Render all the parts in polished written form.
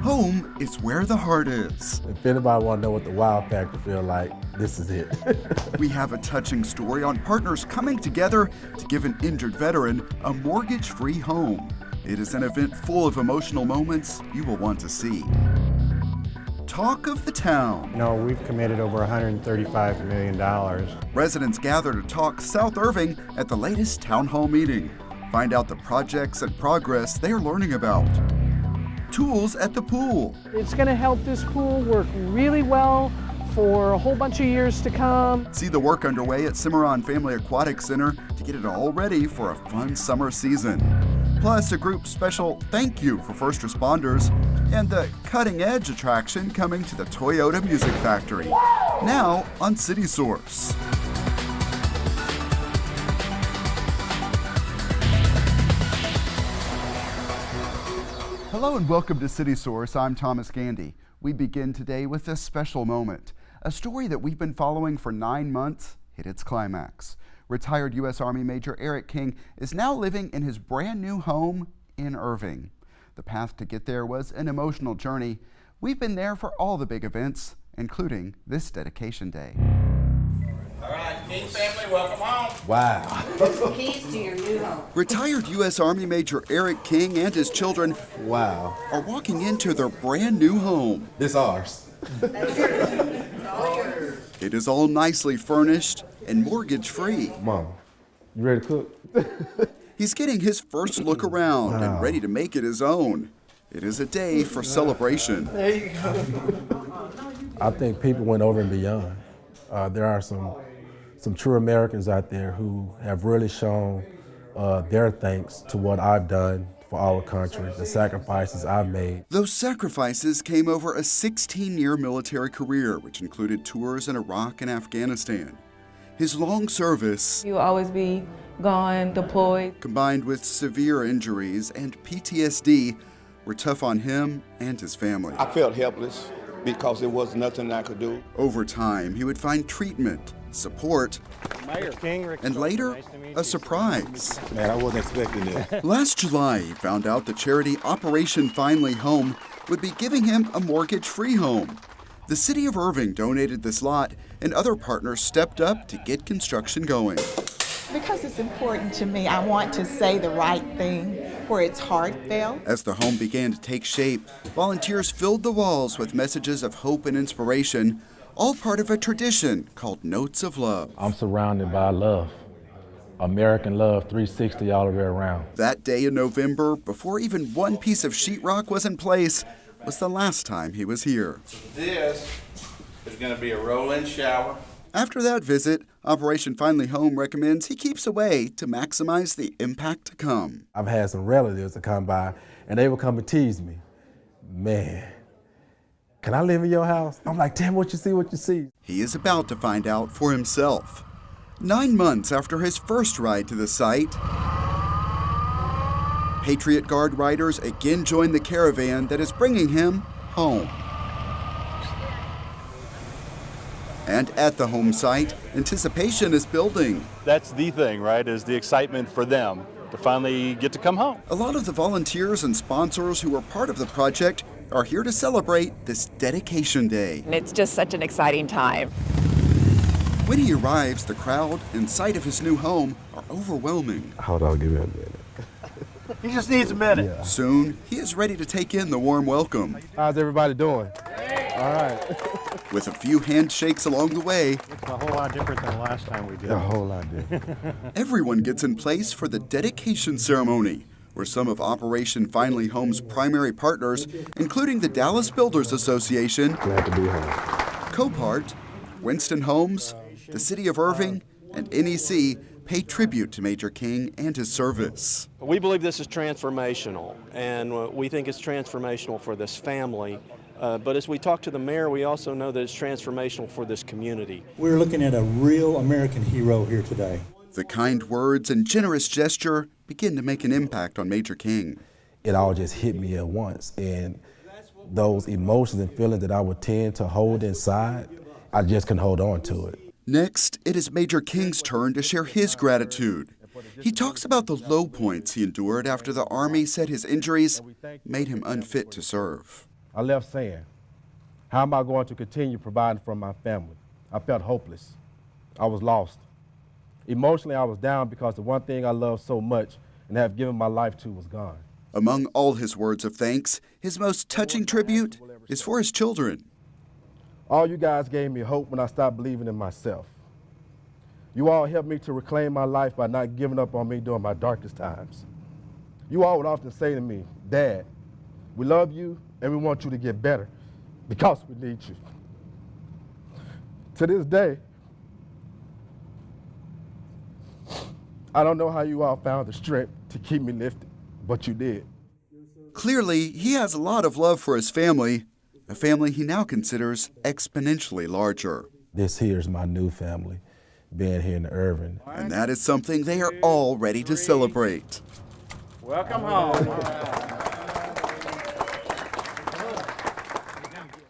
Home is where the heart is. If anybody want to know what the wow factor feel like, this is it. We have a touching story on partners coming together to give an injured veteran a mortgage-free home. It is an event full of emotional moments you will want to see. Talk of the town. We've committed over $135 million. Residents gather to talk South Irving at the latest town hall meeting. Find out the projects and progress they are learning about. Tools at the pool. It's going to help this pool work really well for a whole bunch of years to come. See the work underway at Cimarron Family Aquatic Center to get it all ready for a fun summer season. Plus, a group special thank you for first responders and the cutting-edge attraction coming to the Toyota Music Factory. Now on City Source. Hello and welcome to City Source. I'm Thomas Gandy. We begin today with a special moment. A story that we've been following for 9 months hit its climax. Retired U.S. Army Major Eric King is now living in his brand new home in Irving. The path to get there was an emotional journey. We've been there for all the big events, including this dedication day. All right, King family, welcome home. Wow. Keys to your new home. Retired U.S. Army Major Eric King and his children Wow. are walking into their brand new home. This ours. That's yours. It's all yours. It is all nicely furnished and mortgage-free. Mom, you ready to cook? He's getting his first look around and ready to make it his own. It is a day for celebration. There you go. I think people went over and beyond. There are some true Americans out there who have really shown their thanks to what I've done for our country, the sacrifices I've made. Those sacrifices came over a 16-year military career, which included tours in Iraq and Afghanistan. His long service, You will always be gone, deployed. combined with severe injuries and PTSD, were tough on him and his family. I felt helpless because there was nothing I could do. Over time, he would find treatment, support, Mayor King, and later, a surprise. Man, I wasn't expecting that. Last July, he found out the charity Operation Finally Home would be giving him a mortgage-free home. The city of Irving donated this lot, and other partners stepped up to get construction going. Because it's important to me, I want to say the right thing where it's heartfelt. As the home began to take shape, volunteers filled the walls with messages of hope and inspiration, all part of a tradition called Notes of Love. I'm surrounded by love. American love 360 all the way around. That day in November, before even one piece of sheetrock was in place, was the last time he was here. This is going to be a roll-in shower. After that visit, Operation Finally Home recommends he keeps away to maximize the impact to come. I've had some relatives that come by and they would come and tease me. Man, can I live in your house? I'm like, damn, what you see, what you see. He is about to find out for himself. 9 months after his first ride to the site, Patriot Guard riders again join the caravan that is bringing him home. And at the home site, anticipation is building. That's the thing, right, is the excitement for them to finally get to come home. A lot of the volunteers and sponsors who are part of the project are here to celebrate this dedication day. And it's just such an exciting time. When he arrives, the crowd and sight of his new home are overwhelming. Hold on, give me a minute. He just needs a minute. Yeah. Soon, he is ready to take in the warm welcome. How's everybody doing? All right. With a few handshakes along the way, It's a whole lot different than the last time we did. A whole lot different. everyone gets in place for the dedication ceremony, where some of Operation Finally Home's primary partners, including the Dallas Builders Association, Glad to be home. Copart, Winston Homes, the City of Irving, and NEC pay tribute to Major King and his service. We believe this is transformational, and we think it's transformational for this family. But as we talk to the mayor, we also know that it's transformational for this community. We're looking at a real American hero here today. The kind words and generous gesture begin to make an impact on Major King. It all just hit me at once, and those emotions and feelings that I would tend to hold inside, I just couldn't hold on to it. Next, it is Major King's turn to share his gratitude. He talks about the low points he endured after the Army said his injuries made him unfit to serve. I left saying, how am I going to continue providing for my family? I felt hopeless. I was lost. Emotionally, I was down because the one thing I loved so much and have given my life to was gone. Among all his words of thanks, his most touching tribute is for his children. All you guys gave me hope when I stopped believing in myself. You all helped me to reclaim my life by not giving up on me during my darkest times. You all would often say to me, Dad, we love you and we want you to get better because we need you. To this day, I don't know how you all found the strength to keep me lifted, but you did. Clearly, he has a lot of love for his family, a family he now considers exponentially larger. This here is my new family, being here in Irving. And that is something they are all ready to celebrate. Welcome home.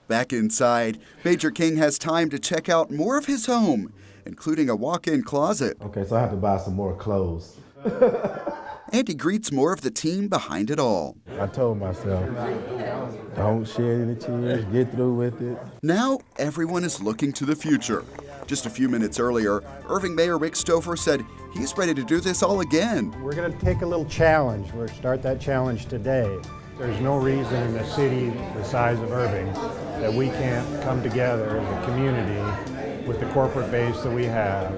Back inside, Major King has time to check out more of his home, including a walk-in closet. Okay, so I have to buy some more clothes. And he greets more of the team behind it all. I told myself, don't shed any tears, get through with it. Now, everyone is looking to the future. Just a few minutes earlier, Irving Mayor Rick Stover said he's ready to do this all again. We're going to take a little challenge. We'll start that challenge today. There's no reason in a city the size of Irving that we can't come together as a community with the corporate base that we have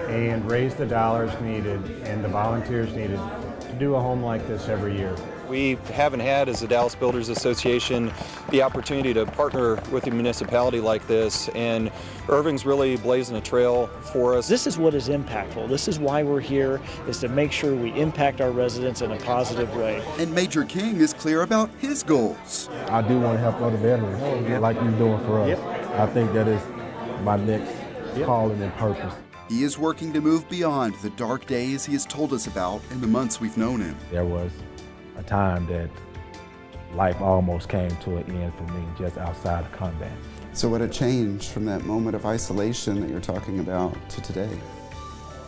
and raise the dollars needed and the volunteers needed to do a home like this every year. We haven't had, as the Dallas Builders Association, the opportunity to partner with a municipality like this, and Irving's really blazing a trail for us. This is what is impactful. This is why we're here, is to make sure we impact our residents in a positive way. And Major King is clear about his goals. I do want to help other veterans, like you're doing for us. I think that is my next calling and purpose. He is working to move beyond the dark days he has told us about in the months we've known him. There was a time that life almost came to an end for me just outside of combat. So what a change from that moment of isolation that you're talking about to today.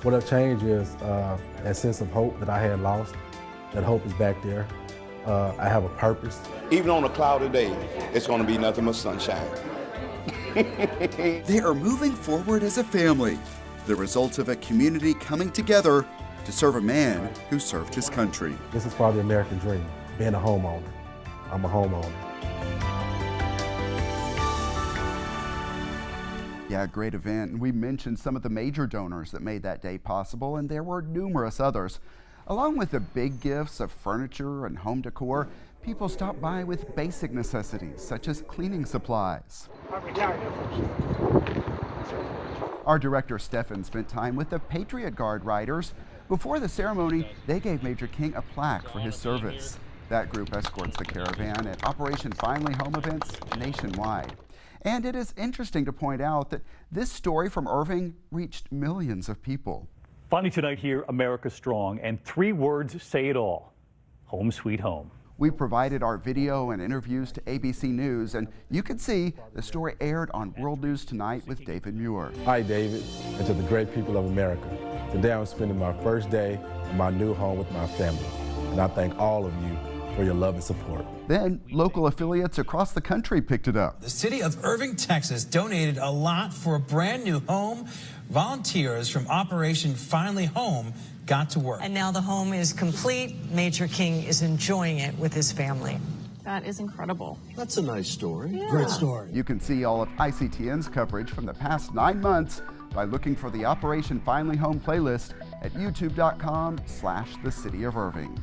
What a change is that sense of hope that I had lost. That hope is back there. I have a purpose. Even on a cloudy day, it's going to be nothing but sunshine. They are moving forward as a family, the result of a community coming together to serve a man who served his country. This is part of the American dream, being a homeowner. I'm a homeowner. Yeah, great event. And we mentioned some of the major donors that made that day possible, and there were numerous others. Along with the big gifts of furniture and home decor, people stopped by with basic necessities such as cleaning supplies. Our director Stefan spent time with the Patriot Guard riders. Before the ceremony, they gave Major King a plaque for his service. That group escorts the caravan at Operation Finally Home events nationwide. And it is interesting to point out that this story from Irving reached millions of people. Finally tonight here, America Strong, and 3 words say it all: home sweet home. We provided our video and interviews to ABC News, and you can see the story aired on World News Tonight with David Muir. Hi, David, and to the great people of America. Today I'm spending my first day in my new home with my family, and I thank all of you for your love and support. Then local affiliates across the country picked it up. The city of Irving, Texas donated a lot for a brand new home. Volunteers from Operation Finally Home got to work. And now the home is complete. Major King is enjoying it with his family. That is incredible. That's a nice story. Yeah. Great story. You can see all of ICTN's coverage from the past 9 months by looking for the Operation Finally Home playlist at youtube.com/the City of Irving.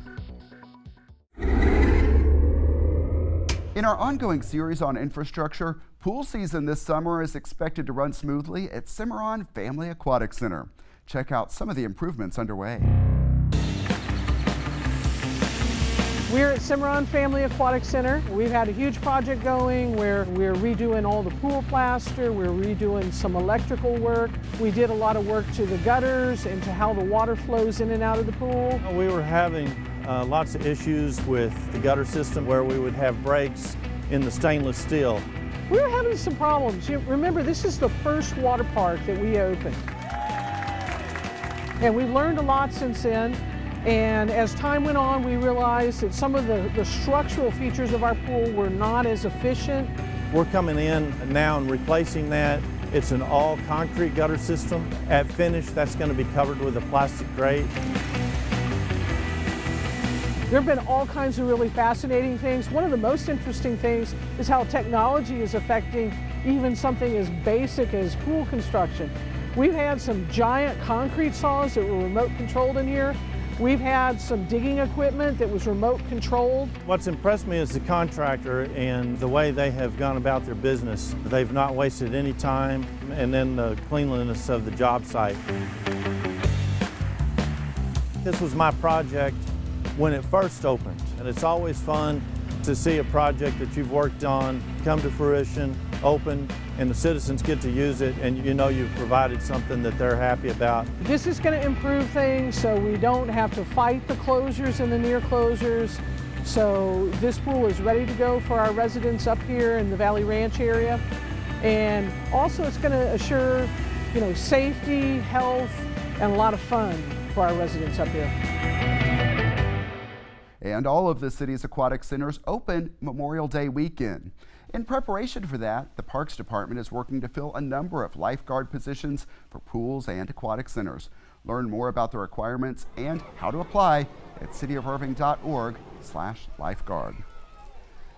In our ongoing series on infrastructure, pool season this summer is expected to run smoothly at Cimarron Family Aquatic Center. Check out some of the improvements underway. We're at Cimarron Family Aquatic Center. We've had a huge project going where we're redoing all the pool plaster, we're redoing some electrical work. We did a lot of work to the gutters and to how the water flows in and out of the pool. We were having lots of issues with the gutter system where we would have breaks in the stainless steel. We were having some problems. Remember, this is the first water park that we opened. And we've learned a lot since then. And as time went on, we realized that some of the structural features of our pool were not as efficient. We're coming in now and replacing that. It's an all concrete gutter system. At finish, that's going to be covered with a plastic grate. There have been all kinds of really fascinating things. One of the most interesting things is how technology is affecting even something as basic as pool construction. We've had some giant concrete saws that were remote controlled in here. We've had some digging equipment that was remote controlled. What's impressed me is the contractor and the way they have gone about their business. They've not wasted any time, and then the cleanliness of the job site. This was my project when it first opened, and it's always fun to see a project that you've worked on come to fruition, open, and the citizens get to use it, and you know you've provided something that they're happy about. This is going to improve things so we don't have to fight the closures and the near closures. So this pool is ready to go for our residents up here in the Valley Ranch area. And also it's going to assure, safety, health, and a lot of fun for our residents up here. And all of the city's aquatic centers open Memorial Day weekend. In preparation for that, the Parks Department is working to fill a number of lifeguard positions for pools and aquatic centers. Learn more about the requirements and how to apply at cityofirving.org/lifeguard.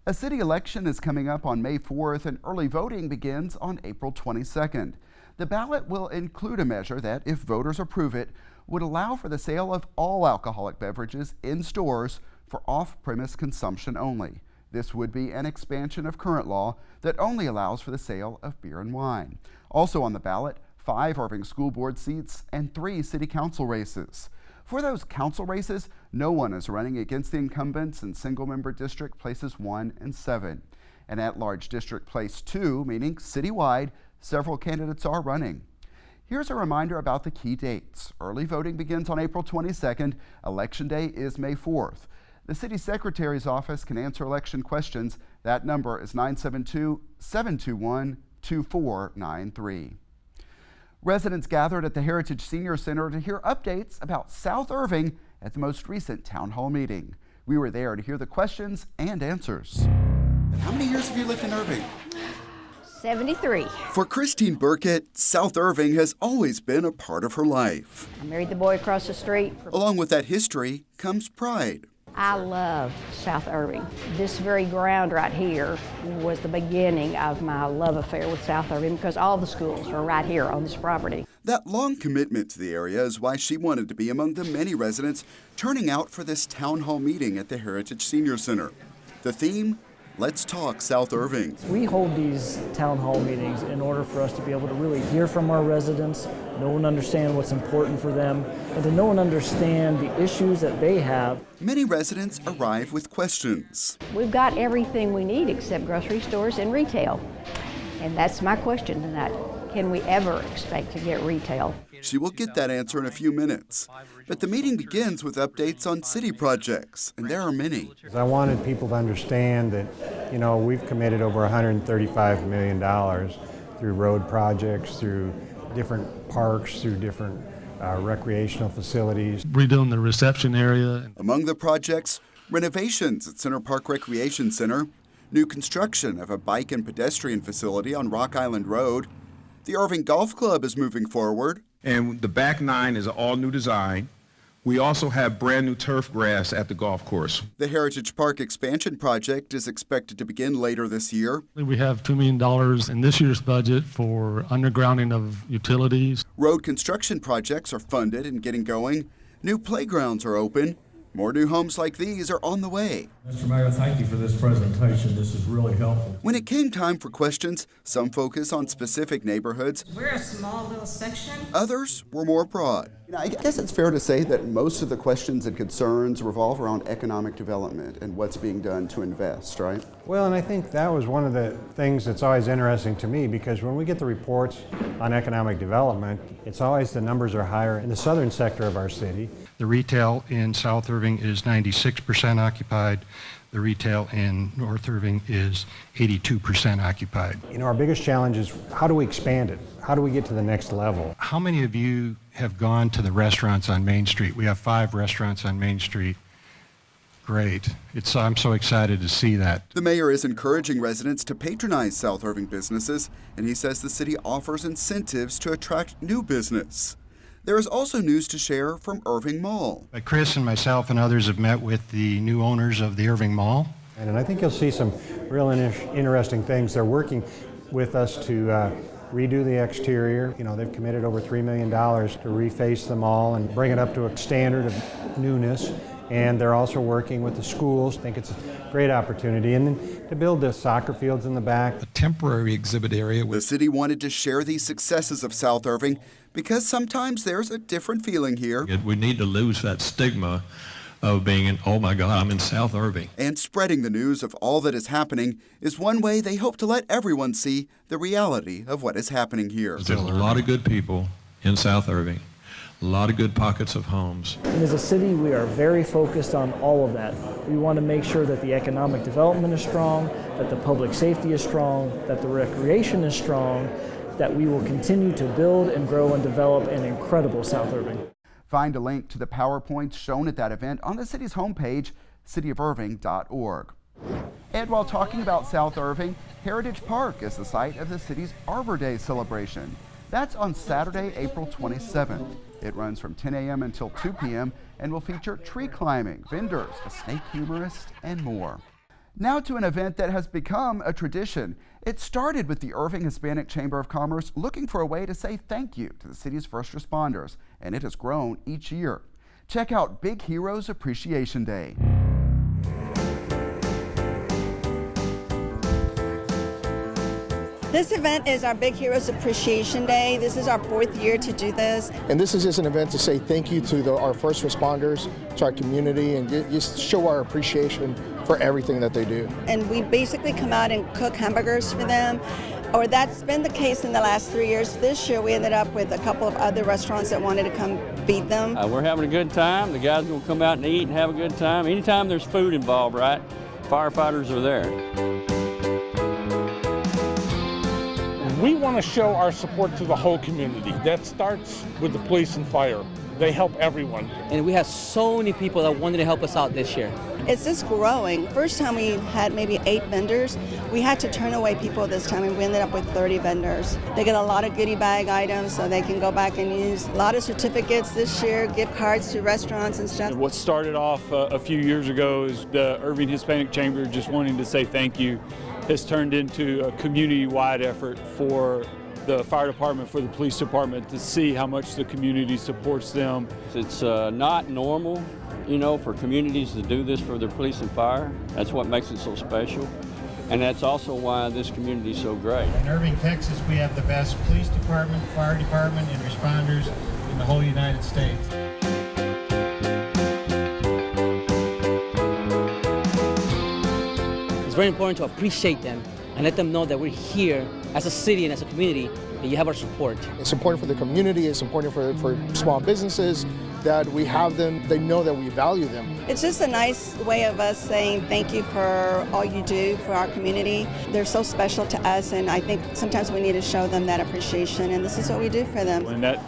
A city election is coming up on May 4th and early voting begins on April 22nd. The ballot will include a measure that, if voters approve it, would allow for the sale of all alcoholic beverages in stores for off-premise consumption only. This would be an expansion of current law that only allows for the sale of beer and wine. Also on the ballot, 5 Irving School Board seats and 3 City Council races. For those council races, no one is running against the incumbents in single-member district places 1 and 7. And at-large district place 2, meaning citywide, several candidates are running. Here's a reminder about the key dates. Early voting begins on April 22nd. Election Day is May 4th. The City Secretary's office can answer election questions. That number is 972-721-2493. Residents gathered at the Heritage Senior Center to hear updates about South Irving at the most recent town hall meeting. We were there to hear the questions and answers. How many years have you lived in Irving? 73. For Christine Burkett, South Irving has always been a part of her life. I married the boy across the street. Along with that history comes pride. I love South Irving. This very ground right here was the beginning of my love affair with South Irving because all the schools are right here on this property. That long commitment to the area is why she wanted to be among the many residents turning out for this town hall meeting at the Heritage Senior Center. The theme, Let's Talk South Irving. We hold these town hall meetings in order for us to be able to really hear from our residents, know and understand what's important for them, and to know and understand the issues that they have. Many residents arrive with questions. We've got everything we need except grocery stores and retail. And that's my question tonight. Can we ever expect to get retail? She will get that answer in a few minutes. But the meeting begins with updates on city projects, and there are many. I wanted people to understand that, we've committed over $135 million through road projects, through different parks, through different recreational facilities. Redoing the reception area. Among the projects, renovations at Center Park Recreation Center, new construction of a bike and pedestrian facility on Rock Island Road. The Irving Golf Club is moving forward. And the back 9 is an all-new design. We also have brand new turf grass at the golf course. The Heritage Park expansion project is expected to begin later this year. We have $2 million in this year's budget for undergrounding of utilities. Road construction projects are funded and getting going. New playgrounds are open. More new homes like these are on the way. Mr. Mayor, thank you for this presentation. This is really helpful. When it came time for questions, some focus on specific neighborhoods. We're a small little section. Others were more broad. I guess it's fair to say that most of the questions and concerns revolve around economic development and what's being done to invest, right? Well, and I think that was one of the things that's always interesting to me, because when we get the reports on economic development, it's always the numbers are higher in the southern sector of our city. The retail in South Irving is 96% occupied. The retail in North Irving is 82% occupied. You know, our biggest challenge is how do we expand it? How do we get to the next level? How many of you have gone to the restaurants on Main Street? We have 5 restaurants on Main Street. Great. I'm so excited to see that. The mayor is encouraging residents to patronize South Irving businesses, and he says the city offers incentives to attract new business. There is also news to share from Irving Mall. Chris and myself and others have met with the new owners of the Irving Mall. And I think you'll see some real interesting things. They're working with us to redo the exterior. You know, they've committed over $3 million to reface the mall and bring it up to a standard of newness. And they're also working with the schools. I think it's a great opportunity. And then to build the soccer fields in the back. A temporary exhibit area. The city wanted to share these successes of South Irving because sometimes there's a different feeling here. We need to lose that stigma of being oh my God, I'm in South Irving. And spreading the news of all that is happening is one way they hope to let everyone see the reality of what is happening here. There's a lot of good people in South Irving. A lot of good pockets of homes. And as a city, we are very focused on all of that. We want to make sure that the economic development is strong, that the public safety is strong, that the recreation is strong, that we will continue to build and grow and develop an incredible South Irving. Find a link to the PowerPoints shown at that event on the city's homepage, cityofirving.org. And while talking about South Irving, Heritage Park is the site of the city's Arbor Day celebration. That's on Saturday, April 27th. It runs from 10 a.m. until 2 p.m. and will feature tree climbing, vendors, a snake humorist, and more. Now to an event that has become a tradition. It started with the Irving Hispanic Chamber of Commerce looking for a way to say thank you to the city's first responders, and it has grown each year. Check out Big Heroes Appreciation Day. This event is our Big Heroes Appreciation Day. This is our 4th year to do this. And this is just an event to say thank you to our first responders, to our community, and just show our appreciation for everything that they do. And we basically come out and cook hamburgers for them, or that's been the case in the last 3 years. This year we ended up with a couple of other restaurants that wanted to come feed them. We're having a good time. The guys will come out and eat and have a good time. Anytime there's food involved, right? Firefighters are there. We want to show our support to the whole community. That starts with the police and fire. They help everyone. And we have so many people that wanted to help us out this year. It's just growing. First time we had maybe 8 vendors. We had to turn away people this time, and we ended up with 30 vendors. They get a lot of goodie bag items so they can go back and use a lot of certificates this year, gift cards to restaurants and stuff. What started off a few years ago is the Irving Hispanic Chamber just wanting to say thank you has turned into a community-wide effort for the fire department, for the police department, to see how much the community supports them. It's not normal, you know, for communities to do this for their police and fire. That's what makes it so special. And that's also why this community is so great. In Irving, Texas, we have the best police department, fire department, and responders in the whole United States. It's very important to appreciate them and let them know that we're here as a city and as a community, and you have our support. It's important for the community, it's important for small businesses that we have them, they know that we value them. It's just a nice way of us saying thank you for all you do for our community. They're so special to us, and I think sometimes we need to show them that appreciation, and this is what we do for them. And that,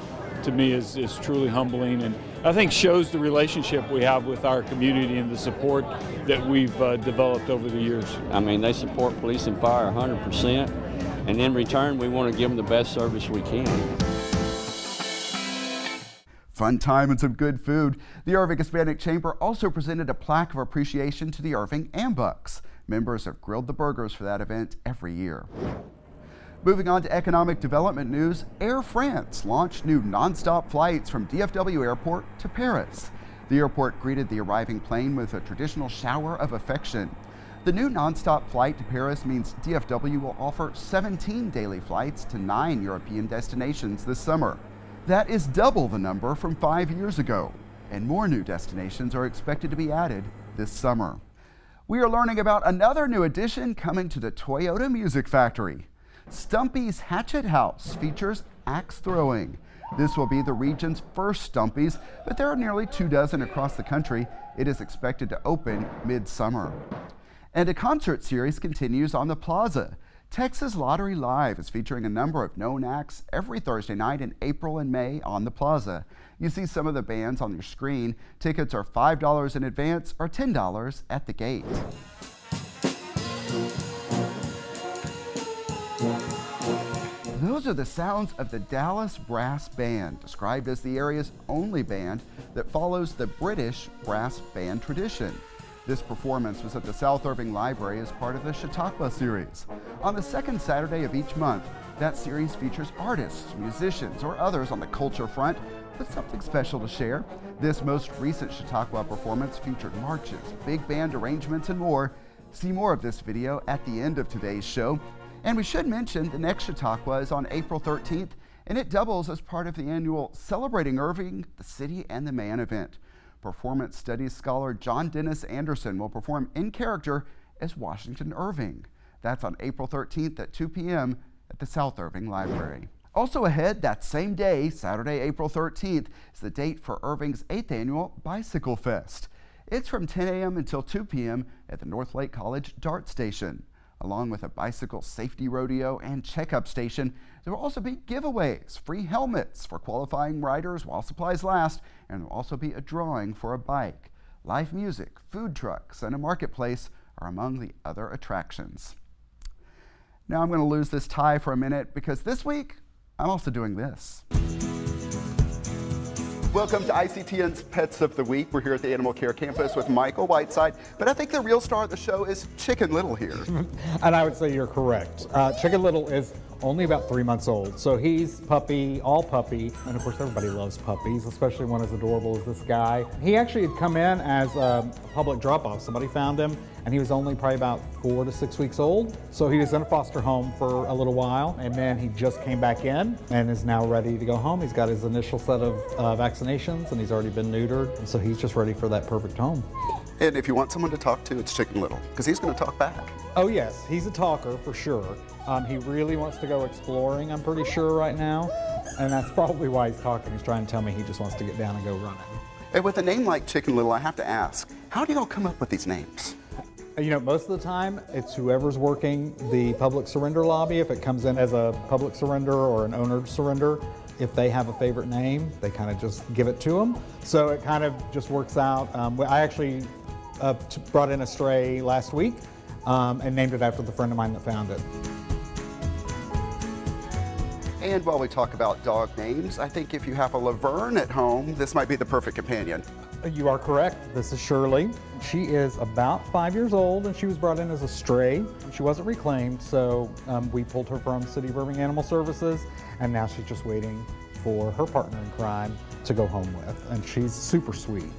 to me, is truly humbling, and I think shows the relationship we have with our community and the support that we've developed over the years. I mean, they support police and fire 100%, and in return, we want to give them the best service we can. Fun time and some good food. The Irving Hispanic Chamber also presented a plaque of appreciation to the Irving Ambucks. Members have grilled the burgers for that event every year. Moving on to economic development news, Air France launched new nonstop flights from DFW Airport to Paris. The airport greeted the arriving plane with a traditional shower of affection. The new nonstop flight to Paris means DFW will offer 17 daily flights to 9 European destinations this summer. That is double the number from 5 years ago, and more new destinations are expected to be added this summer. We are learning about another new addition coming to the Toyota Music Factory. Stumpy's Hatchet House features axe throwing. This will be the region's first Stumpies, but there are nearly 24 across the country. It is expected to open mid-summer. And a concert series continues on the Plaza. Texas Lottery Live is featuring a number of known acts every Thursday night in April and May on the Plaza. You see some of the bands on your screen. Tickets are $5 in advance or $10 at the gate. Those are the sounds of the Dallas Brass Band, described as the area's only band that follows the British brass band tradition. This performance was at the South Irving Library as part of the Chautauqua series. On the second Saturday of each month, that series features artists, musicians, or others on the culture front with something special to share. This most recent Chautauqua performance featured marches, big band arrangements, and more. See more of this video at the end of today's show. And we should mention the next Chautauqua is on April 13th, and it doubles as part of the annual Celebrating Irving, the City and the Man event. Performance studies scholar John Dennis Anderson will perform in character as Washington Irving. That's on April 13th at 2 p.m. at the South Irving Library. Also ahead that same day, Saturday, April 13th, is the date for Irving's 8th annual Bicycle Fest. It's from 10 a.m. until 2 p.m. at the North Lake College Dart Station. Along with a bicycle safety rodeo and checkup station, there will also be giveaways, free helmets for qualifying riders while supplies last, and there will also be a drawing for a bike. Live music, food trucks, and a marketplace are among the other attractions. Now I'm going to lose this tie for a minute because this week I'm also doing this. Welcome to ICTN's Pets of the Week. We're here at the Animal Care Campus with Michael Whiteside, but I think the real star of the show is Chicken Little here. And I would say you're correct. Chicken Little is only about 3 months old, so he's puppy, all puppy, and of course everybody loves puppies, especially one as adorable as this guy. He actually had come in as a public drop-off. Somebody found him, and he was only probably about 4 to 6 weeks old. So he was in a foster home for a little while, and then he just came back in and is now ready to go home. He's got his initial set of vaccinations, and he's already been neutered, and so he's just ready for that perfect home. And if you want someone to talk to, it's Chicken Little, because he's going to talk back. Oh yes, he's a talker for sure. He really wants to go exploring, I'm pretty sure right now, and that's probably why he's talking. He's trying to tell me he just wants to get down and go running. And with a name like Chicken Little, I have to ask, how do y'all come up with these names? You know, most of the time, it's whoever's working the public surrender lobby. If it comes in as a public surrender or an owner surrender, if they have a favorite name, they kind of just give it to them. So it kind of just works out. I actually brought in a stray last week and named it after the friend of mine that found it. And while we talk about dog names, I think if you have a Laverne at home, this might be the perfect companion. You are correct. This is Shirley. She is about 5 years old, and she was brought in as a stray. She wasn't reclaimed, so we pulled her from City of Irving Animal Services, and now she's just waiting for her partner in crime to go home with, and she's super sweet.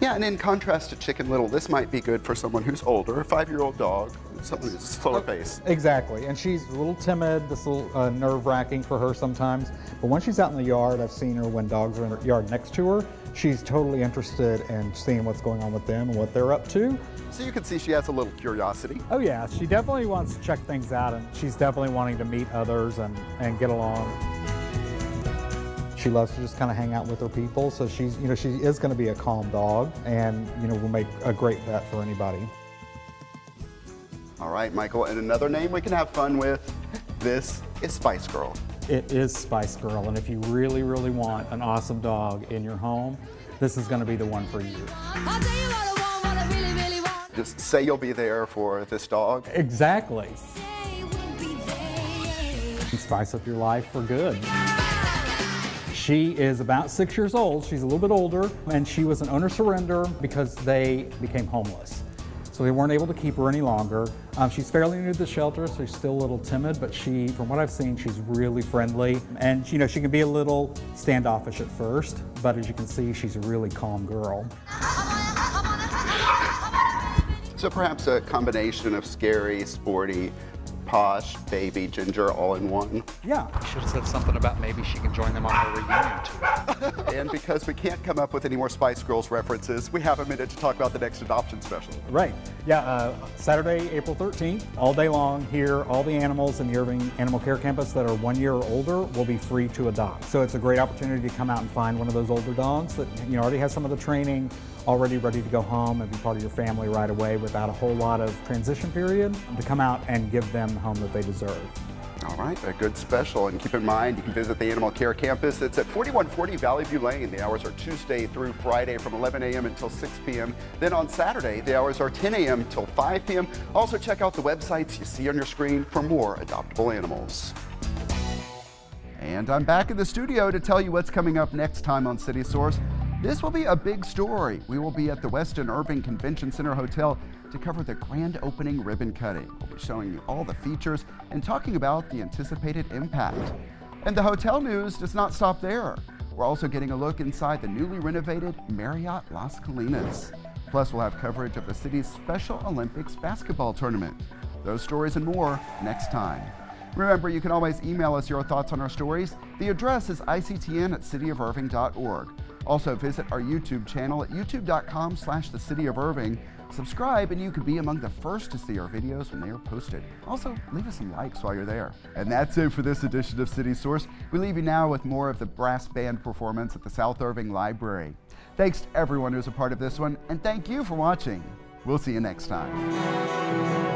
Yeah, and in contrast to Chicken Little, this might be good for someone who's older, a 5-year-old dog, someone who's slower pace. Exactly, and she's a little timid, this little nerve-wracking for her sometimes, but when she's out in the yard, I've seen her when dogs are in the yard next to her, she's totally interested in seeing what's going on with them and what they're up to. So you can see she has a little curiosity. Oh yeah, she definitely wants to check things out, and she's definitely wanting to meet others and get along. She loves to just kind of hang out with her people, so she is going to be a calm dog, and will make a great vet for anybody. All right, Michael, and another name we can have fun with. This is Spice Girl. It is Spice Girl, and if you really, really want an awesome dog in your home, this is going to be the one for you. Just say you'll be there for this dog. Exactly. Spice up your life for good. She is about 6 years old. She's a little bit older, and she was an owner surrender because they became homeless. So they weren't able to keep her any longer. She's fairly new to the shelter, so she's still a little timid, but from what I've seen, she's really friendly. And she can be a little standoffish at first, but as you can see, she's a really calm girl. So perhaps a combination of scary, sporty, posh, baby, ginger, all in one. Yeah. You should have said something about maybe she can join them on her reunion tour. And because we can't come up with any more Spice Girls references, we have a minute to talk about the next adoption special. Right. Yeah, Saturday, April 13th, all day long here, all the animals in the Irving Animal Care Campus that are 1 year or older will be free to adopt. So it's a great opportunity to come out and find one of those older dogs that already has some of the training, already ready to go home and be part of your family right away without a whole lot of transition period, to come out and give them the home that they deserve. All right, a good special. And keep in mind, you can visit the Animal Care Campus. It's at 4140 Valley View Lane. The hours are Tuesday through Friday from 11 a.m. until 6 p.m. Then on Saturday, the hours are 10 a.m. until 5 p.m. Also, check out the websites you see on your screen for more adoptable animals. And I'm back in the studio to tell you what's coming up next time on City Source. This will be a big story. We will be at the Westin Irving Convention Center Hotel to cover the grand opening ribbon cutting. We'll be showing you all the features and talking about the anticipated impact. And the hotel news does not stop there. We're also getting a look inside the newly renovated Marriott Las Colinas. Plus, we'll have coverage of the city's Special Olympics basketball tournament. Those stories and more next time. Remember, you can always email us your thoughts on our stories. The address is ictn@cityofirving.org. Also, visit our YouTube channel at youtube.com/thecityofirving. Subscribe and you can be among the first to see our videos when they are posted. Also, leave us some likes while you're there. And that's it for this edition of City Source. We leave you now with more of the brass band performance at the South Irving Library. Thanks to everyone who's a part of this one, and thank you for watching. We'll see you next time.